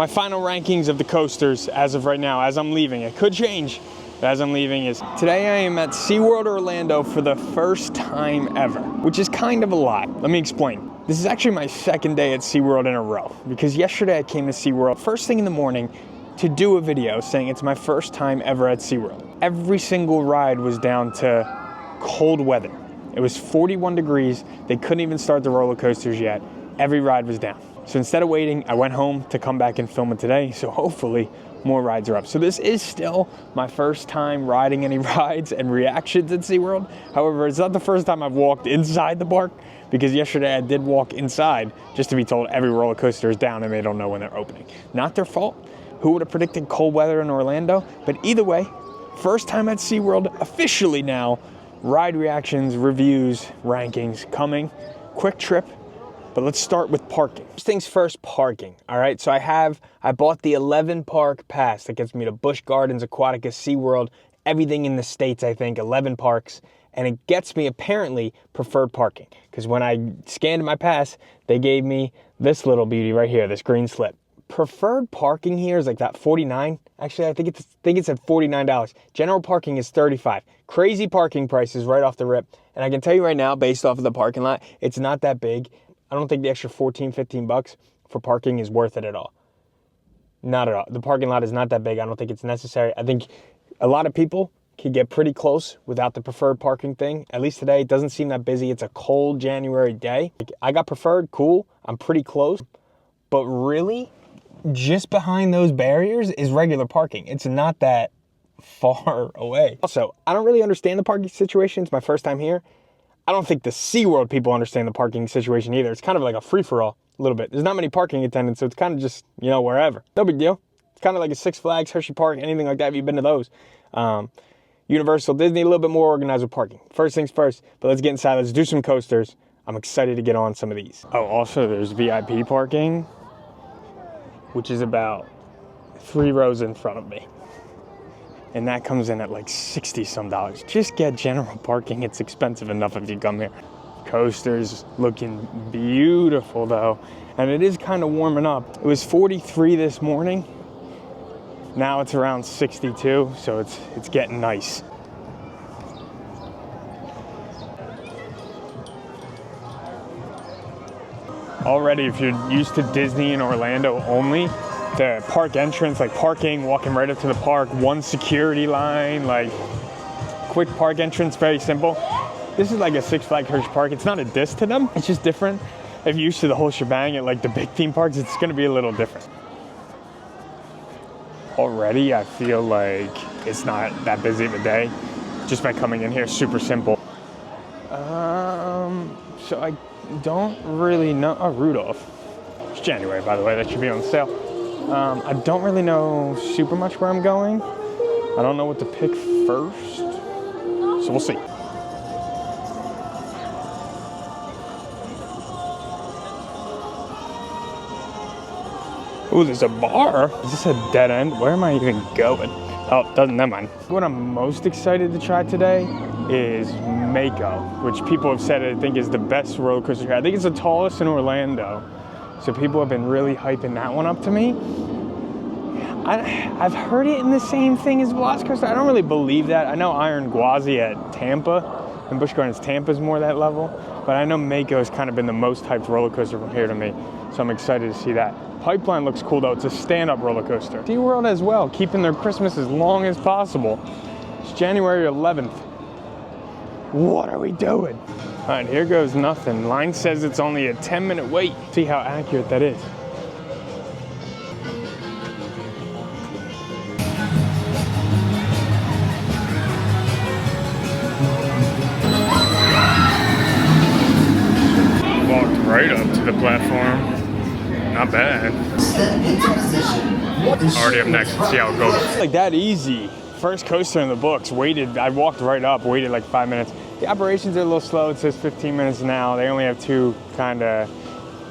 My final rankings of the coasters as of right now, as I'm leaving, it could change, but as I'm leaving is, today I am at SeaWorld Orlando for the first time ever, which is kind of a lot. Let me explain. This is actually my second day at SeaWorld in a row, because yesterday I came to SeaWorld first thing in the morning to do a video saying it's my first time ever at SeaWorld. Every single ride was down to cold weather. It was 41 degrees. They couldn't even start the roller coasters yet. Every ride was down. So instead of waiting, I went home to come back and film it today. So hopefully more rides are up. So this is still my first time riding any rides and reactions at SeaWorld. However, it's not the first time I've walked inside the park, because yesterday I did walk inside just to be told every roller coaster is down and they don't know when they're opening. Not their fault. Who would have predicted cold weather in Orlando? But either way, first time at SeaWorld officially now. Ride reactions, reviews, rankings coming. Quick trip. But let's start with parking. First things first, parking. All right, so I bought the 11 park pass that gets me to Busch Gardens, Aquatica, SeaWorld, everything in the States, I think, 11 parks. And it gets me apparently preferred parking. Because when I scanned my pass, they gave me this little beauty right here, this green slip. Preferred parking here is like that 49. Actually, I think it's at $49. General parking is 35. Crazy parking prices right off the rip. And I can tell you right now, based off of the parking lot, it's not that big. I don't think the extra 14, 15 bucks for parking is worth it at all. Not at all. The parking lot is not that big. I don't think it's necessary. I think a lot of people can get pretty close without the preferred parking thing. At least today, it doesn't seem that busy. It's a cold January day. I got preferred, cool. I'm pretty close. But really, just behind those barriers is regular parking. It's not that far away. Also, I don't really understand the parking situation. It's my first time here. I don't think the SeaWorld people understand the parking situation either. It's kind of like a free-for-all a little bit. There's not many parking attendants, so it's kind of just, you know, wherever. No big deal. It's kind of like a Six Flags, Hershey Park, anything like that. Have you been to those? Universal, Disney, a little bit more organized with parking. First things first, but let's get inside. Let's do some coasters. I'm excited to get on some of these. Oh, also there's VIP parking, which is about 3 rows in front of me. And that comes in at like $60 some. Just get general parking. It's expensive enough if you come here. Coasters looking beautiful though. And it is kind of warming up. It was 43 this morning. Now it's around 62, so it's getting nice. Already, if you're used to Disney and Orlando only, the park entrance, like parking, walking right up to the park, one security line, like quick park entrance, very simple. This is like a Six Flags Hershey Park. It's not a diss to them, it's just different. If you're used to the whole shebang at like the big theme parks, it's gonna be a little different. Already, I feel like it's not that busy of a day, just by coming in here, super simple. So I don't really know, oh, Rudolph. It's January, by the way, that should be on sale. I don't really know super much where I'm going. I don't know what to pick first, so we'll see. Ooh, there's a bar. Is this a dead end? Where am I even going? Oh, never mind. What I'm most excited to try today is Mako, which people have said I think is the best roller coaster here. I think it's the tallest in Orlando. So people have been really hyping that one up to me. I've heard it in the same thing as Velocicoaster. I don't really believe that. I know Iron Gwazi at Tampa, and Busch Gardens Tampa is more that level. But I know Mako has kind of been the most hyped roller coaster from here to me. So I'm excited to see that. Pipeline looks cool though. It's a stand-up roller coaster. SeaWorld as well, keeping their Christmas as long as possible. It's January 11th. What are we doing? All right, here goes nothing. Line says it's only a 10-minute wait. See how accurate that is. Walked right up to the platform. Not bad. Already up next. Let's see how it goes. Like that easy. First coaster in the books. Waited. I walked right up. Waited like 5 minutes. The operations are a little slow. It says 15 minutes now. They only have two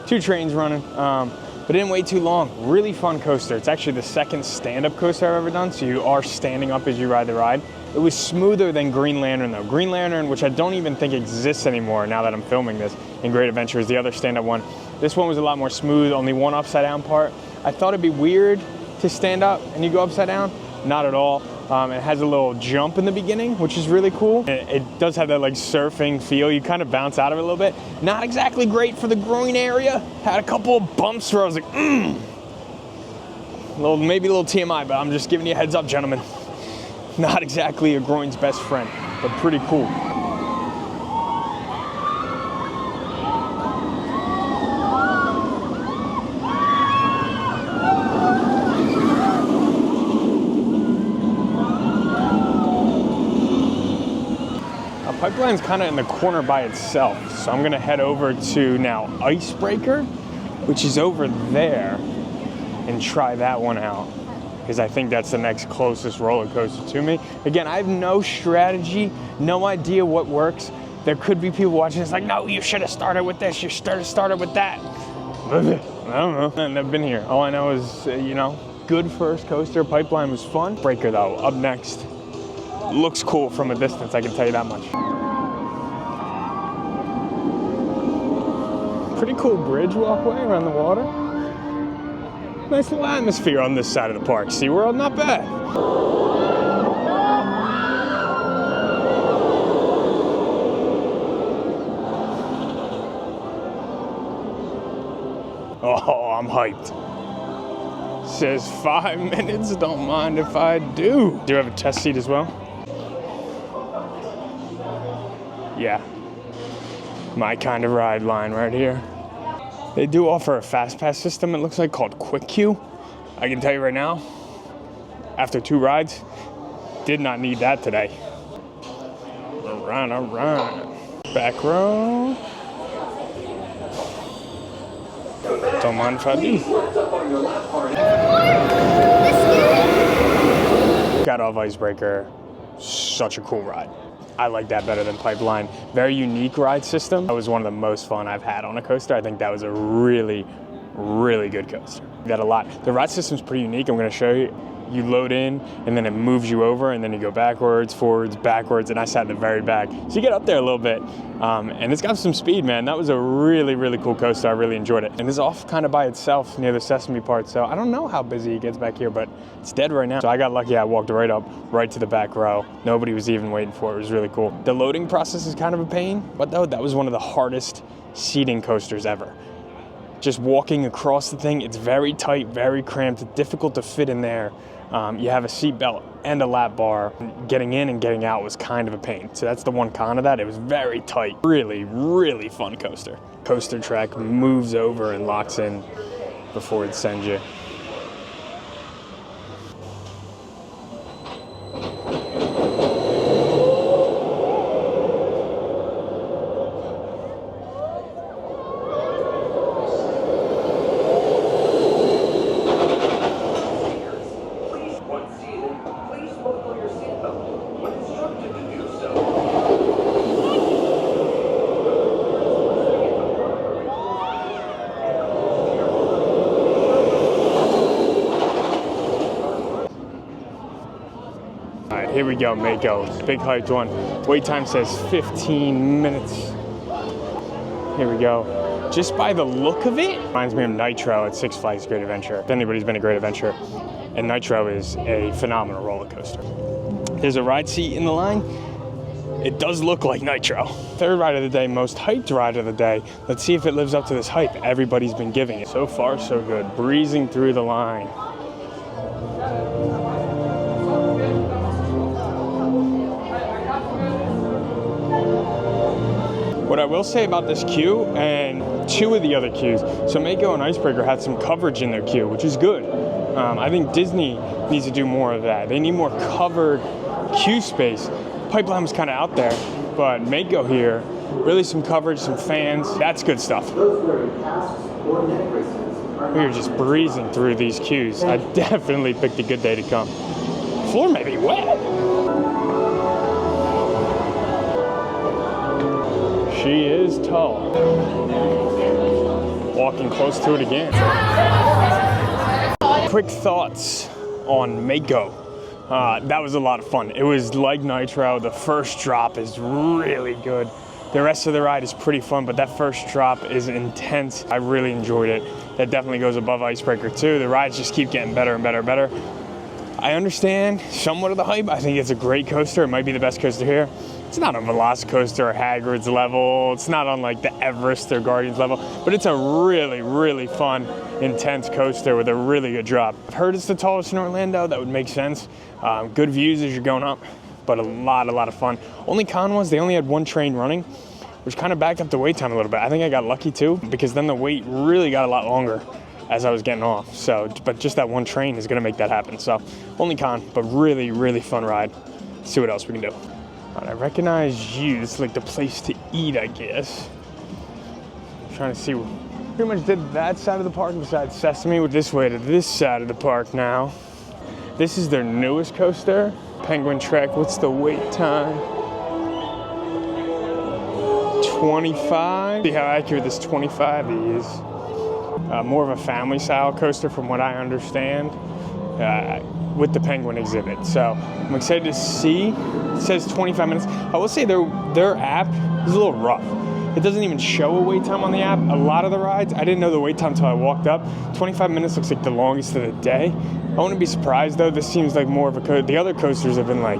trains running. But it didn't wait too long. Really fun coaster. It's actually the second stand-up coaster I've ever done. So you are standing up as you ride the ride. It was smoother than Green Lantern though. Green Lantern, which I don't even think exists anymore now that I'm filming this, in Great Adventure, is the other stand-up one. This one was a lot more smooth, only one upside down part. I thought it'd be weird to stand up and you go upside down. Not at all. It has a little jump in the beginning, which is really cool. It does have that like surfing feel. You kind of bounce out of it a little bit. Not exactly great for the groin area. Had a couple of bumps where I was like, maybe a little TMI, but I'm just giving you a heads up, gentlemen. Not exactly a groin's best friend, but pretty cool. Pipeline's kind of in the corner by itself, so I'm gonna head over to now Icebreaker, which is over there, and try that one out, because I think that's the next closest roller coaster to me. Again, I have no strategy, no idea what works. There could be people watching this like, no, you should have started with this, you should have started with that. I don't know, I've never been here. All I know is, good first coaster. Pipeline was fun. Breaker though, up next. Looks cool from a distance, I can tell you that much. Pretty cool bridge walkway around the water. Nice little atmosphere on this side of the park. SeaWorld, not bad. Oh, I'm hyped. Says 5 minutes, don't mind if I do. Do you have a test seat as well? Yeah, my kind of ride line right here. They do offer a fast pass system, it looks like, called Quick Queue. I can tell you right now, after 2 rides, did not need that today. All right. Back row. Don't mind if I do. Got off Icebreaker, such a cool ride. I like that better than Pipeline. Very unique ride system. That was one of the most fun I've had on a coaster. I think that was a really, really good coaster. Got a lot. The ride system's pretty unique. I'm gonna show you. You load in and then it moves you over and then you go backwards, forwards, backwards, and I sat in the very back. So you get up there a little bit and it's got some speed, man. That was a really, really cool coaster. I really enjoyed it. And it's off kind of by itself near the Sesame part. So I don't know how busy it gets back here, but it's dead right now. So I got lucky. I walked right up, right to the back row. Nobody was even waiting for it. It was really cool. The loading process is kind of a pain, but though that was one of the hardest seating coasters ever. Just walking across the thing, it's very tight, very cramped, difficult to fit in there. You have a seat belt and a lap bar. Getting in and getting out was kind of a pain. So that's the one con of that. It was very tight. Really, really fun coaster. Coaster track moves over and locks in before it sends you. Here we go, Mako, big hyped one. Wait time says 15 minutes. Here we go. Just by the look of it, reminds me of Nitro at Six Flags Great Adventure. If anybody's been to Great Adventure, and Nitro is a phenomenal roller coaster. There's a ride seat in the line. It does look like Nitro. Third ride of the day, most hyped ride of the day. Let's see if it lives up to this hype everybody's been giving it. So far, so good. Breezing through the line. What I will say about this queue and 2 of the other queues, so Mako and Icebreaker had some coverage in their queue, which is good. I think Disney needs to do more of that. They need more covered queue space. Pipeline was kind of out there, but Mako here, really some coverage, some fans, that's good stuff. We were just breezing through these queues. I definitely picked a good day to come. The floor may be wet. She is tall. Walking close to it again. Quick thoughts on Mako. That was a lot of fun. It was like Nitro. The first drop is really good. The rest of the ride is pretty fun, but that first drop is intense. I really enjoyed it. that definitely goes above Icebreaker too. The rides just keep getting better and better and better. I understand somewhat of the hype. I think it's a great coaster. It might be the best coaster here. It's not on Velocicoaster or Hagrid's level. It's not on like the Everest or Guardians level, but it's a really, really fun, intense coaster with a really good drop. I've heard it's the tallest in Orlando. That would make sense. Good views as you're going up, but a lot of fun. Only con was they only had one train running, which kind of backed up the wait time a little bit. I think I got lucky too, because then the wait really got a lot longer as I was getting off. So, but just that one train is gonna make that happen. So, only con, but really, really fun ride. Let's see what else we can do. All right, I recognize you. It's like the place to eat, I guess. I'm trying to see, pretty much did that side of the park besides Sesame. With this way to this side of the park now. This is their newest coaster, Penguin Trek. What's the wait time? 25. See how accurate this 25 is. More of a family style coaster from what I understand, with the Penguin exhibit. So I'm excited to see. It says 25 minutes. I will say their app is a little rough. It doesn't even show a wait time on the app. A lot of the rides, I didn't know the wait time until I walked up. 25 minutes looks like the longest of the day. I wouldn't be surprised though. This seems like more of a the other coasters have been like,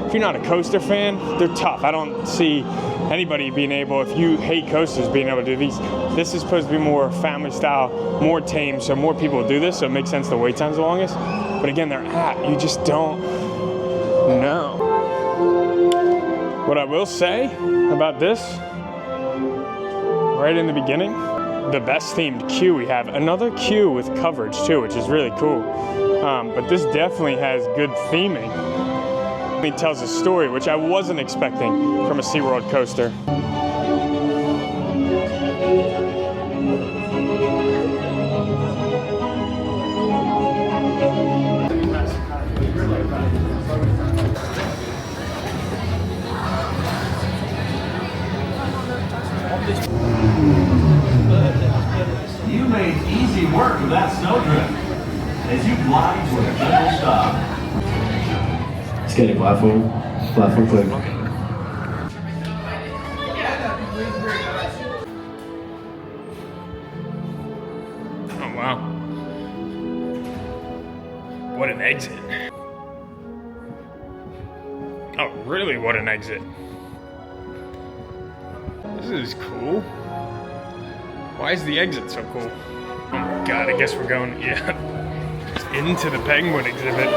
if you're not a coaster fan, they're tough. I don't see anybody being able, if you hate coasters, being able to do these. This is supposed to be more family style, more tame, so more people will do this, so it makes sense the wait time's the longest. But again, their app, you just don't know. What I will say about this, right in the beginning, the best themed queue we have. Another queue with coverage too, which is really cool. But this definitely has good theming. It tells a story, which I wasn't expecting from a SeaWorld coaster. You made easy work of that snowdrift as you glide to a gentle stop. Skating platform quick. Oh wow. What an exit. Oh really, what an exit. This is cool. Why is the exit so cool? Oh my god, I guess we're going, into the Penguin exhibit.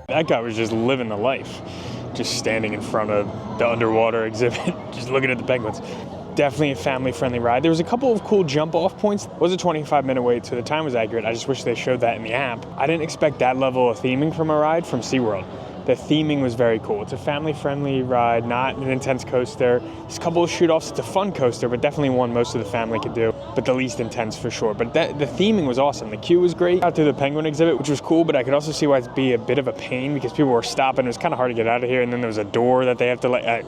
That guy was just living the life. Just standing in front of the underwater exhibit, just looking at the penguins. Definitely a family-friendly ride. There was a couple of cool jump-off points. It was a 25-minute wait, so the time was accurate. I just wish they showed that in the app. I didn't expect that level of theming from a ride from SeaWorld. The theming was very cool. It's a family-friendly ride, not an intense coaster. There's a couple of shoot-offs. It's a fun coaster, but definitely one most of the family could do, but the least intense for sure. But the theming was awesome. The queue was great. Out through the Penguin exhibit, which was cool, but I could also see why it'd be a bit of a pain because people were stopping. It was kind of hard to get out of here, and then there was a door that they have to let.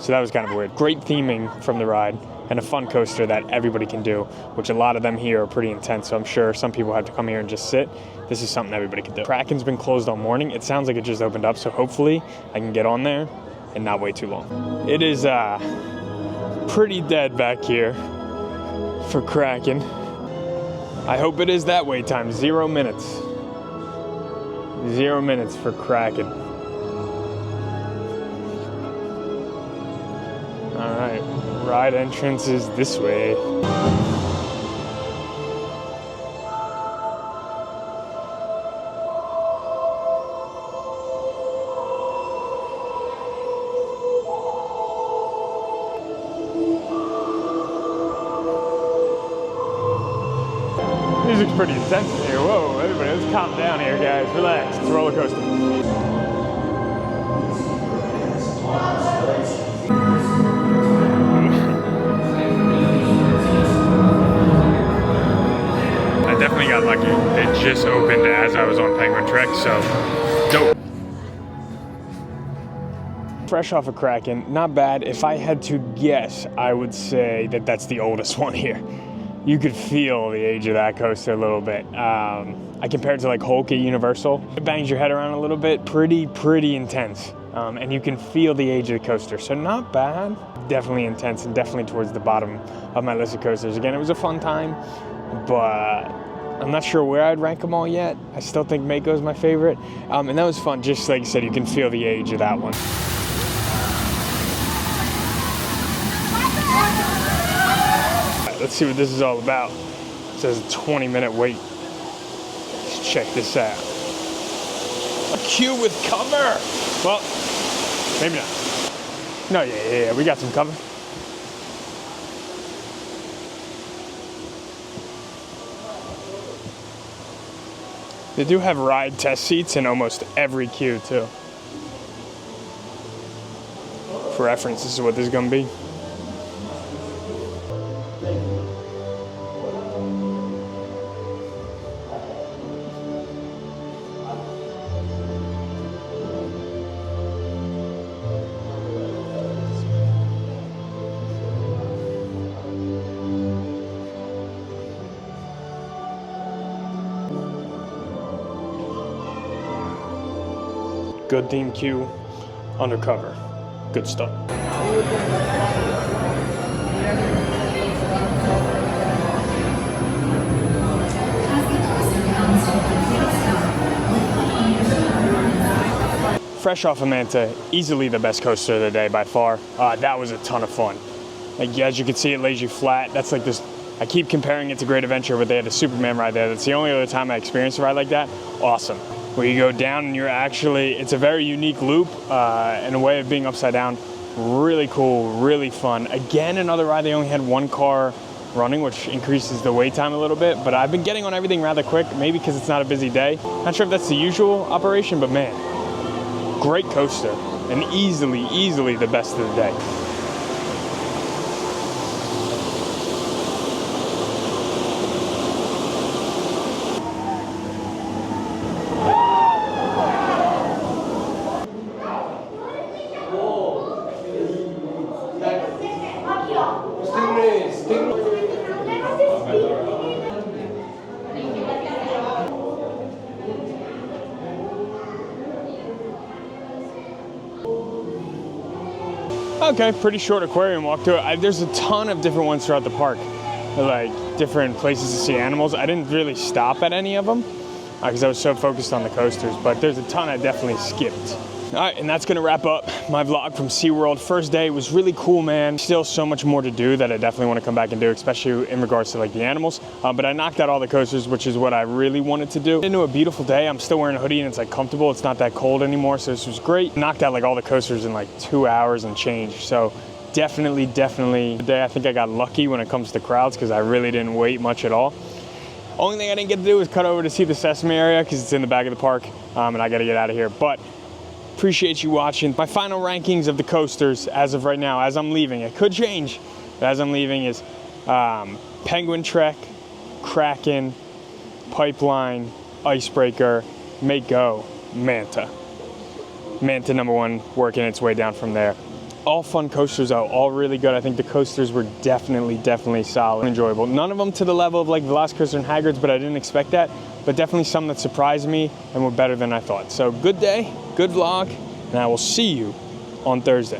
So that was kind of weird. Great theming from the ride, and a fun coaster that everybody can do, which a lot of them here are pretty intense, so I'm sure some people have to come here and just sit. This is something everybody can do. Kraken's been closed all morning. It sounds like it just opened up, so hopefully I can get on there and not wait too long. It is pretty dead back here for Kraken. I hope it is that wait time, 0 minutes. 0 minutes for Kraken. All right, ride entrance is this way. Music's pretty intense in here. Whoa, everybody, let's calm down here, guys. Relax, it's a roller coaster. I definitely got lucky. It just opened as I was on Penguin Trek, so dope. Fresh off of Kraken, not bad. If I had to guess, I would say that that's the oldest one here. You could feel the age of that coaster a little bit. I compared to like Hulk at Universal. It bangs your head around a little bit, pretty intense. And you can feel the age of the coaster, so not bad. definitely intense and definitely towards the bottom of my list of coasters. Again, it was a fun time, but I'm not sure where I'd rank them all yet. I still think Mako is my favorite. And that was fun. Just like I said, you can feel the age of that one. Right, let's see what this is all about. It says a 20-minute wait. Let's check this out. A queue with cover. Well, maybe not. No, yeah, we got some cover. They do have ride test seats in almost every queue too. For reference, this is what this is gonna be. Good theme queue, undercover, good stuff. Fresh off of Manta, easily the best coaster of the day by far. That was a ton of fun. Like, as you can see, it lays you flat. That's like this, I keep comparing it to Great Adventure where they had a Superman ride there. That's the only other time I experienced a ride like that. Awesome. Where you go down and you're actually, it's a very unique loop and a way of being upside down. Really cool, really fun. Again, another ride, they only had one car running, which increases the wait time a little bit, but I've been getting on everything rather quick, maybe because it's not a busy day. Not sure if that's the usual operation, but man, great coaster and easily the best of the day. Okay, pretty short aquarium walk through. There's a ton of different ones throughout the park, like different places to see animals. I didn't really stop at any of them because I was so focused on the coasters, but there's a ton I definitely skipped. All right, and that's gonna wrap up my vlog from SeaWorld. First day was really cool, man. Still so much more to do that I definitely wanna come back and do, especially in regards to like the animals. But I knocked out all the coasters, which is what I really wanted to do. Into a beautiful day. I'm still wearing a hoodie and it's like comfortable. It's not that cold anymore, so this was great. Knocked out like all the coasters in like 2 hours and change. So definitely today I think I got lucky when it comes to crowds because I really didn't wait much at all. Only thing I didn't get to do was cut over to see the Sesame area because it's in the back of the park and I gotta get out of here. But appreciate you watching. My final rankings of the coasters as of right now, as I'm leaving, it could change, but as I'm leaving is Penguin Trek, Kraken, Pipeline, Icebreaker, Mako, Manta. Manta #1, working its way down from there. All fun coasters though, all really good. I think the coasters were definitely solid, enjoyable. None of them to the level of like Velocicoaster and Hagrid's, but I didn't expect that. But definitely some that surprised me and were better than I thought. So good day, good vlog, and I will see you on Thursday.